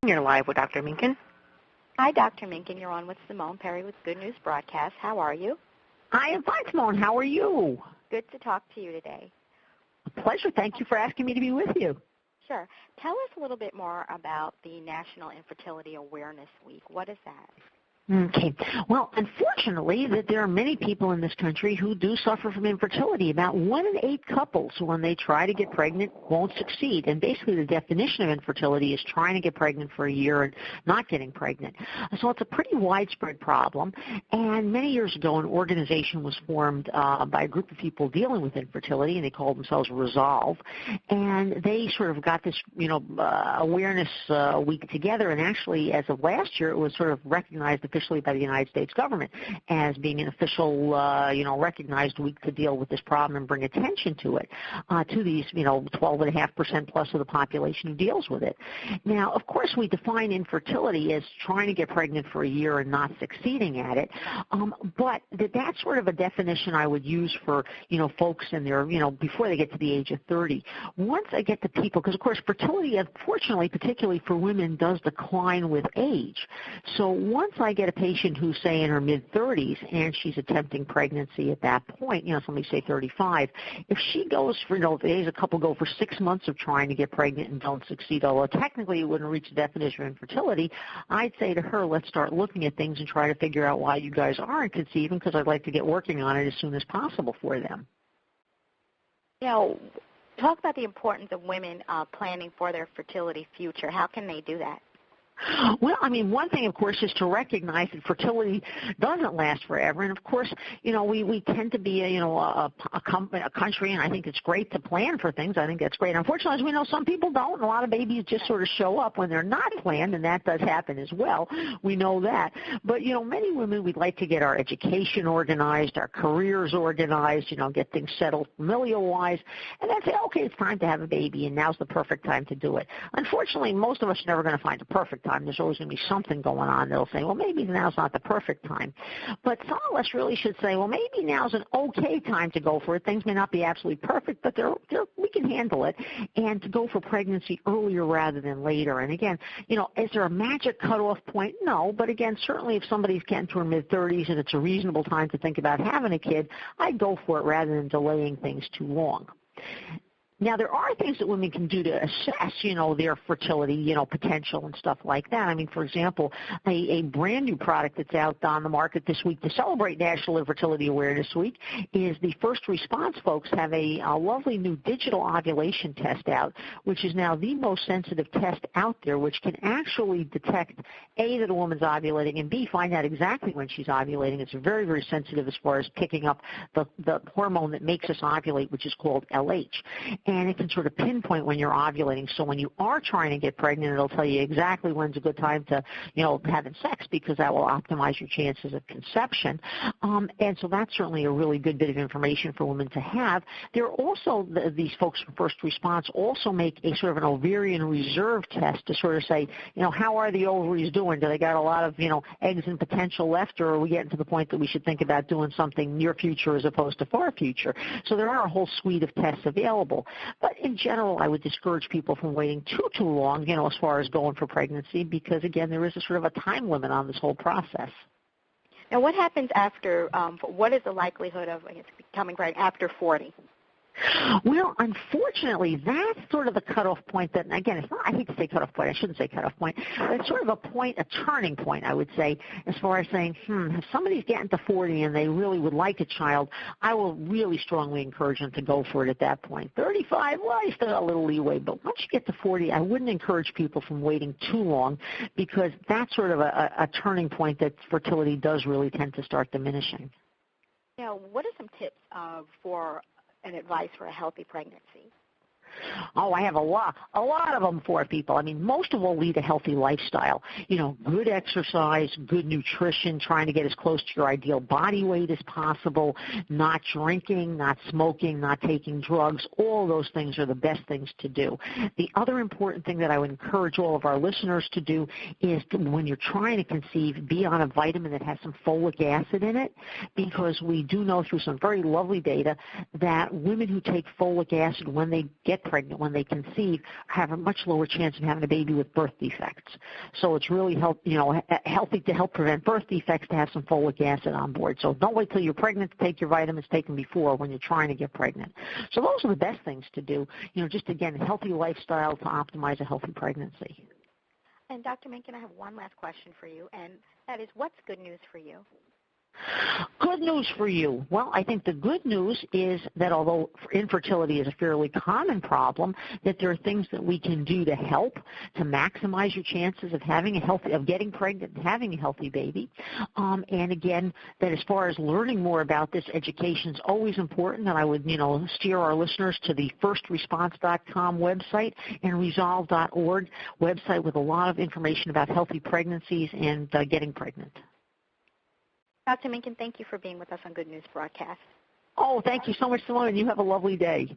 You're live with Dr. Minkin. Hi, Dr. Minkin. You're on with Simone Perry with Good News Broadcast. How are you? I am fine, Simone. How are you? Good to talk to you today. A pleasure. Thank you for asking me to be with you. Sure. Tell us a little bit more about the National Infertility Awareness Week. What is that? Okay. Well, unfortunately, that there are many people in this country who do suffer from infertility. About 1 in 8 couples, when they try to get pregnant, won't succeed. And basically the definition of infertility is trying to get pregnant for a year and not getting pregnant. So it's a pretty widespread problem. And many years ago, an organization was formed by a group of people dealing with infertility, and they called themselves Resolve. And they sort of got this, awareness week together. And actually, as of last year, it was sort of recognized officially by the United States government as being an official, recognized week to deal with this problem and bring attention to it, to these, 12.5% plus of the population who deals with it. Now, of course, we define infertility as trying to get pregnant for a year and not succeeding at it, but that's sort of a definition I would use for, folks in their, before they get to the age of 30. Once I get to people, because, of course, fertility, unfortunately, particularly for women, does decline with age. So once I get a patient who's, say, in her mid-30s and she's attempting pregnancy at that point, somebody say 35, if she goes for, there's a couple go for 6 months of trying to get pregnant and don't succeed, although technically it wouldn't reach the definition of infertility, I'd say to her, let's start looking at things and try to figure out why you guys aren't conceiving, because I'd like to get working on it as soon as possible for them. Talk about the importance of women planning for their fertility future. How can they do that? Well, one thing, of course, is to recognize that fertility doesn't last forever. And, of course, we tend to be, a country, and I think it's great to plan for things. I think that's great. Unfortunately, as we know, some people don't. And a lot of babies just sort of show up when they're not planned, and that does happen as well. We know that. But, many women, we'd like to get our education organized, our careers organized, get things settled familial-wise, and then say, okay, it's time to have a baby, and now's the perfect time to do it. Unfortunately, most of us are never going to find a perfect time. There's always going to be something going on. They'll say, well, maybe now's not the perfect time. But some of us really should say, well, maybe now's an okay time to go for it. Things may not be absolutely perfect, but we can handle it. And to go for pregnancy earlier rather than later. And again, is there a magic cutoff point? No. But again, certainly if somebody's getting to her mid-30s and it's a reasonable time to think about having a kid, I'd go for it rather than delaying things too long. Now, there are things that women can do to assess, their fertility, potential and stuff like that. For example, a brand new product that's out on the market this week to celebrate National Infertility Awareness Week is the First Response folks have a lovely new digital ovulation test out, which is now the most sensitive test out there, which can actually detect, A, that a woman's ovulating, and B, find out exactly when she's ovulating. It's very, very sensitive as far as picking up the hormone that makes us ovulate, which is called LH. And it can sort of pinpoint when you're ovulating. So when you are trying to get pregnant, it'll tell you exactly when's a good time to, having sex, because that will optimize your chances of conception. And so that's certainly a really good bit of information for women to have. There are also, these folks from First Response also make a sort of an ovarian reserve test to sort of say, how are the ovaries doing? Do they got a lot of, eggs and potential left, or are we getting to the point that we should think about doing something near future as opposed to far future? So there are a whole suite of tests available. But in general, I would discourage people from waiting too long, as far as going for pregnancy, because, again, there is a sort of a time limit on this whole process. Now, what happens after, what is the likelihood of becoming pregnant after 40? Well, unfortunately, that's sort of the cutoff point that, again, it's not, I hate to say cutoff point, I shouldn't say cutoff point, but it's sort of a turning point, I would say, as far as saying, if somebody's getting to 40 and they really would like a child, I will really strongly encourage them to go for it at that point. 35, well, you still got a little leeway, but once you get to 40, I wouldn't encourage people from waiting too long, because that's sort of a turning point that fertility does really tend to start diminishing. Now, what are some tips for and advice for a healthy pregnancy? Oh, I have a lot of them for people. Most of all, lead a healthy lifestyle. Good exercise, good nutrition, trying to get as close to your ideal body weight as possible, not drinking, not smoking, not taking drugs. All those things are the best things to do. The other important thing that I would encourage all of our listeners to do is when you're trying to conceive, be on a vitamin that has some folic acid in it, because we do know through some very lovely data that women who take folic acid when they get pregnant when they conceive have a much lower chance of having a baby with birth defects. So it's really healthy to help prevent birth defects to have some folic acid on board. So don't wait till you're pregnant to take your vitamins, take them before when you're trying to get pregnant. So those are the best things to do, just again, a healthy lifestyle to optimize a healthy pregnancy. And Dr. Minkin, I have one last question for you, and that is, what's good news for you? Good news for you. Well, I think the good news is that although infertility is a fairly common problem, that there are things that we can do to help to maximize your chances of getting pregnant and having a healthy baby. And again, that as far as learning more about this, education is always important. And I would, steer our listeners to the firstresponse.com website and resolve.org website with a lot of information about healthy pregnancies and getting pregnant. Dr. Minkin, thank you for being with us on Good News Broadcast. Oh, thank you so much, Simone, and you have a lovely day.